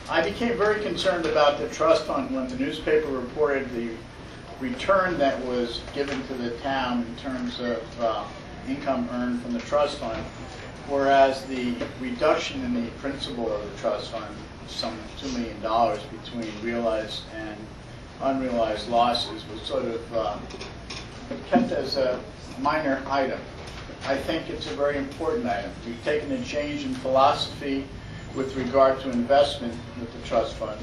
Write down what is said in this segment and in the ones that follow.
I became very concerned about the trust fund when the newspaper reported the return that was given to the town in terms of income earned from the trust fund, whereas the reduction in the principal of the trust fund, some $2 million between realized and unrealized losses, was sort of kept as a minor item. I think it's a very important item. We've taken a change in philosophy with regard to investment with the trust fund,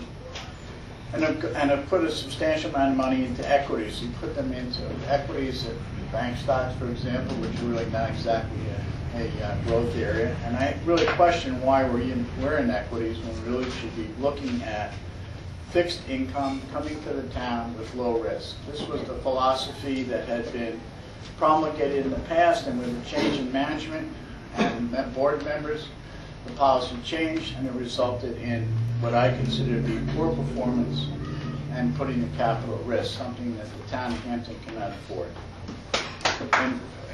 and have put a substantial amount of money into equities. We put them into equities at bank stocks, for example, which are really not exactly a growth area. And I really question why we're in equities when we really should be looking at fixed income coming to the town with low risk. This was the philosophy that had been promulgated in the past, and with a change in management and board members, the policy changed, and it resulted in what I consider to be poor performance and putting the capital at risk, something that the town of Hampton cannot afford.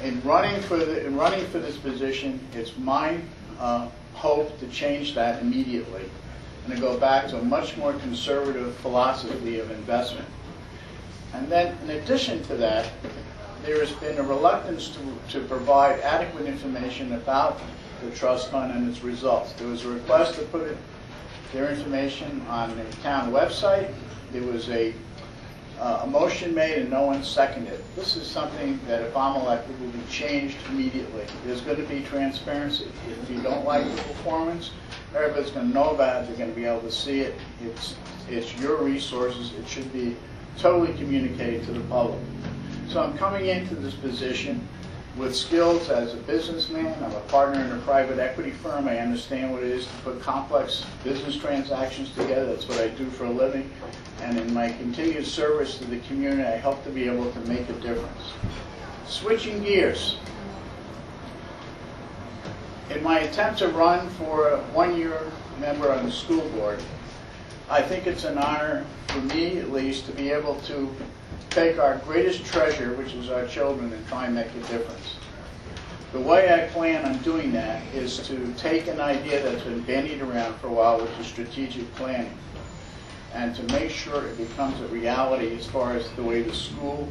In running for this position, it's my hope to change that immediately and to go back to a much more conservative philosophy of investment. And then, in addition to that, there has been a reluctance to provide adequate information about the trust fund and its results. There was a request to put their information on the town website. There was a motion made and no one seconded. This is something that, if I'm elected, will be changed immediately. There's going to be transparency. If you don't like the performance, everybody's going to know about it. They're going to be able to see it. It's your resources. It should be totally communicated to the public. So I'm coming into this position with skills as a businessman. I'm a partner in a private equity firm. I understand what it is to put complex business transactions together. That's what I do for a living. And in my continued service to the community, I hope to be able to make a difference. Switching gears. In my attempt to run for a one-year member on the school board, I think it's an honor, for me at least, to be able to take our greatest treasure, which is our children, and try and make a difference. The way I plan on doing that is to take an idea that's been bandied around for a while, which is strategic planning, and to make sure it becomes a reality as far as the way the school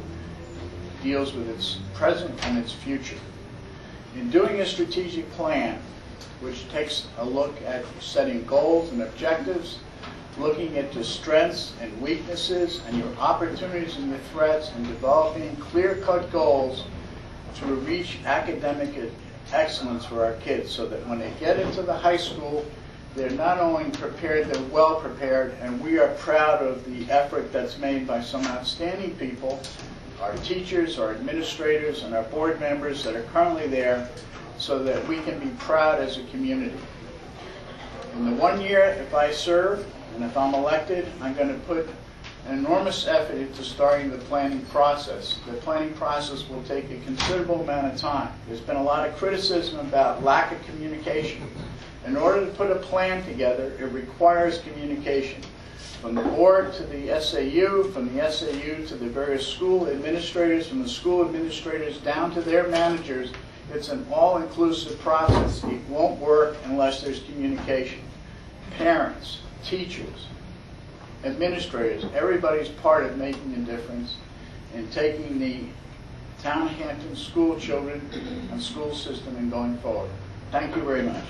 deals with its present and its future. In doing a strategic plan, which takes a look at setting goals and objectives, looking at your strengths and weaknesses and your opportunities and your threats, and developing clear-cut goals to reach academic excellence for our kids, so that when they get into the high school, they're not only prepared, they're well prepared, and we are proud of the effort that's made by some outstanding people, our teachers, our administrators, and our board members that are currently there, so that we can be proud as a community. In the 1 year, if I serve, and if I'm elected, I'm going to put an enormous effort into starting the planning process. The planning process will take a considerable amount of time. There's been a lot of criticism about lack of communication. In order to put a plan together, it requires communication. From the board to the SAU, from the SAU to the various school administrators, from the school administrators down to their managers, it's an all-inclusive process. It won't work unless there's communication. Parents, teachers, administrators, everybody's part of making a difference in taking the town of Hampton school children and school system and going forward. Thank you very much.